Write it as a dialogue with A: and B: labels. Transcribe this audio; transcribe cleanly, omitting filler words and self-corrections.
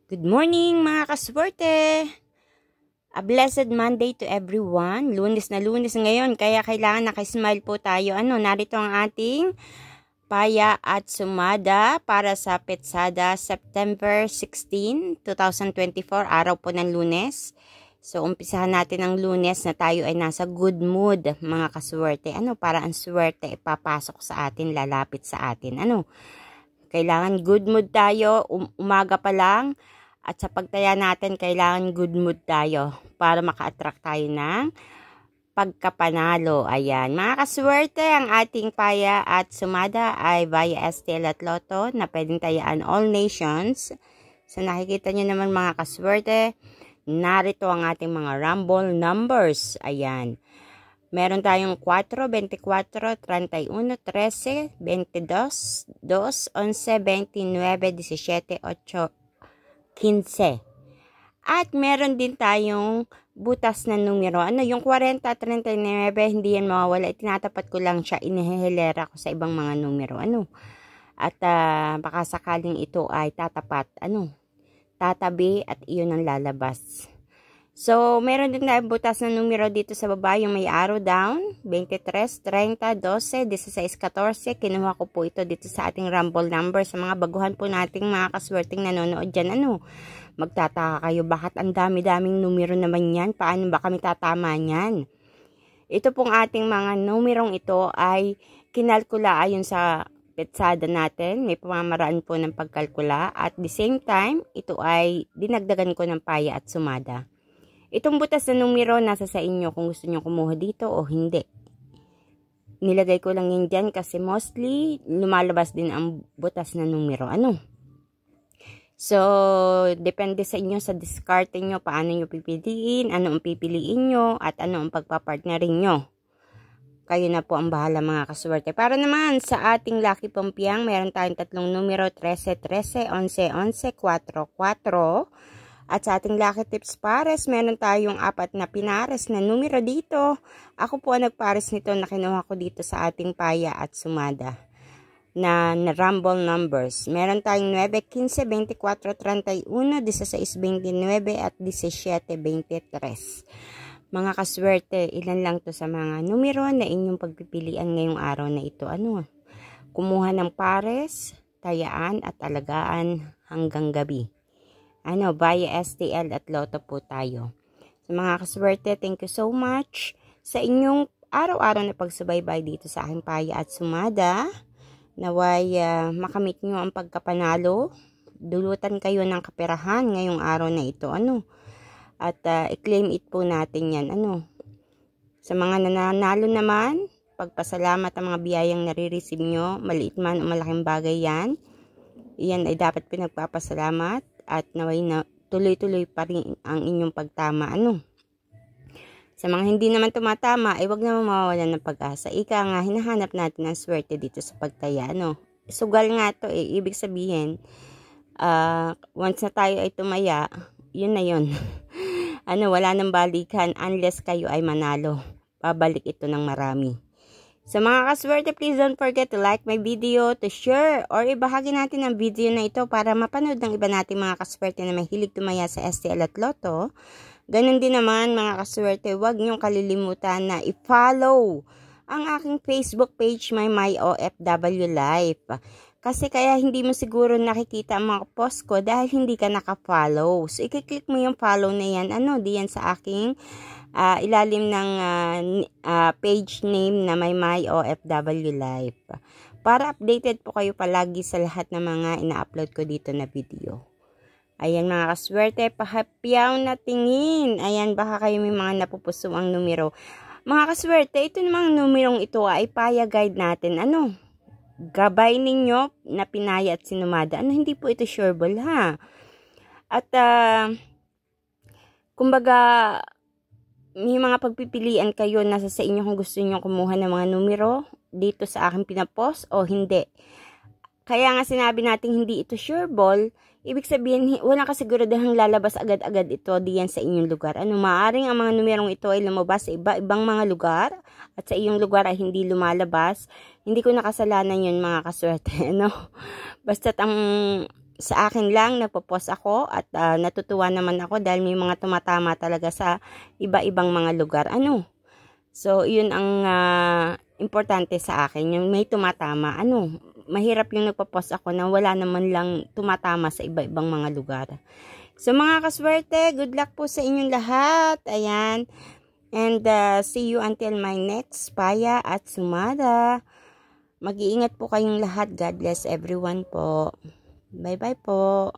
A: Good morning mga kaswerte! A blessed Monday to everyone. Lunes na lunes ngayon, kaya kailangan nakismile po tayo. Narito ang ating paya at sumada para sa Petsada September 16, 2024, araw po ng Lunes. So, umpisahan natin ang Lunes na tayo ay nasa good mood, mga kaswerte. Para ang swerte ipapasok sa atin, lalapit sa atin. Kailangan good mood tayo, umaga pa lang. At sa pagtaya natin, kailangan good mood tayo para maka-attract tayo ng pagkapanalo. Ayan. Mga kaswerte, ang ating paya at sumada ay via STL at Lotto na pwedeng tayaan all nations. So nakikita nyo naman mga kaswerte, narito ang ating mga rumble numbers. Ayan. Meron tayong 4, 24, 31, 13, 22, 2, 11, 29, 17, 8, 15. At meron din tayong butas na numero. Yung 40, 39, hindi yan mawawala. Itinatapat ko lang siya. Inihilera ko sa ibang mga numero. At baka sakaling ito ay tatapat. Tatabi at iyon ang lalabas. So, meron din tayong butas na numero dito sa baba. Yung may arrow down. 23, 30, 12, 16, 14. Kinuha ko po ito dito sa ating rumble number. Sa mga baguhan po nating mga kaswerteng nanonood dyan. Magtataka kayo, bakit ang dami-daming numero naman yan? Paano ba kami tatama yan? Ito pong ating mga numerong ito ay kinalkula ayon sa Petsada natin. May pamamaraan po ng pagkalkula. At the same time, ito ay dinagdagan ko ng paya at sumada. Itong butas na numero nasa sa inyo kung gusto nyo kumuha dito o hindi. Nilagay ko lang yan dyan kasi mostly lumalabas din ang butas na numero. So, depende sa inyo, sa discard nyo, paano nyo pipiliin, ano ang pipiliin nyo, at ano ang pagpapartnerin nyo. Kayo na po ang bahala mga kaswerte. Para naman sa ating Lucky Pompiang, meron tayong tatlong numero, 13, 13, 11, 11, 4, 4. At sa ating Lucky Tips Pares, meron tayong 4 na pinares na numero dito. Ako po ang nagpares nito na kinuha ko dito sa ating paya at sumada na rumble numbers. Meron tayong 9, 15, 24, 31, 16, 29 at 17, 23. Mga kaswerte, ilan lang to sa mga numero na inyong pagpipilian ngayong araw na ito. Kumuha ng pares, tayaan at alagaan hanggang gabi. Via STL at Lotto po tayo. So mga kaswerte, thank you so much sa inyong araw-araw na pagsubaybay dito sa aking paya at sumada. Naway makamit nyo ang pagkapanalo. Dulutan kayo ng kaperahan ngayong araw na ito. At i-claim it po natin yan. Sa mga nananalo naman, pagpasalamat ang mga biyayang nare-receive nyo, maliit man o malaking bagay yan. Iyan ay dapat pinagpapasalamat. At naway na tuloy-tuloy pa rin ang inyong pagtama. Sa mga hindi naman tumatama, ay wag naman mawawalan ng pag-asa. Ika nga, hinahanap natin ang swerte dito sa pagtaya. Sugal nga to Ibig sabihin, once na tayo ay tumaya, yun na yun. Wala nang balikan unless kayo ay manalo. Babalik ito ng marami. Sa mga kaswerte, please don't forget to like my video, to share, or ibahagi natin ang video na ito para mapanood ng iba nating mga kaswerte na mahilig tumaya sa STL at Lotto. Ganun din naman mga kaswerte, huwag niyong kalilimutan na i-follow ang aking Facebook page, My OFW Life. Kasi kaya hindi mo siguro nakikita ang mga post ko dahil hindi ka naka-follow. So, i-click mo yung follow na yan. Diyan sa aking ilalim ng page name na My OFW Life. Para updated po kayo palagi sa lahat ng mga ina-upload ko dito na video. Ayan mga kaswerte, pahapyaw na tingin. Ayan, baka kayo may mga napupuso ang numero. Mga kaswerte, ito namang numerong ito ay paya guide natin. Gabay ninyo na pinaya at sinumada. Hindi po ito sureball ha. At kumbaga, may mga pagpipilian kayo, nasa sa inyo kung gusto niyo kumuha ng mga numero dito sa aking pinapost o hindi. Kaya nga sinabi natin hindi ito sureball, ibig sabihin walang kasiguradahang lalabas agad-agad ito diyan sa inyong lugar. Maaring ang mga numerong ito ay lumabas sa iba-ibang mga lugar at sa iyong lugar ay hindi lumalabas. Hindi ko nakasalanan yun mga kaswerte. Basta't ang sa akin lang napopost ako at natutuwa naman ako dahil may mga tumatama talaga sa iba-ibang mga lugar. Ano? So, yun ang importante sa akin, yung may tumatama. Ano? Mahirap yung nagpo-post ako na wala naman lang tumatama sa iba-ibang mga lugar. So, mga kaswerte, good luck po sa inyong lahat. Ayan. And see you until my next Paya at Sumada. Mag-iingat po kayong lahat. God bless everyone po. Bye-bye po.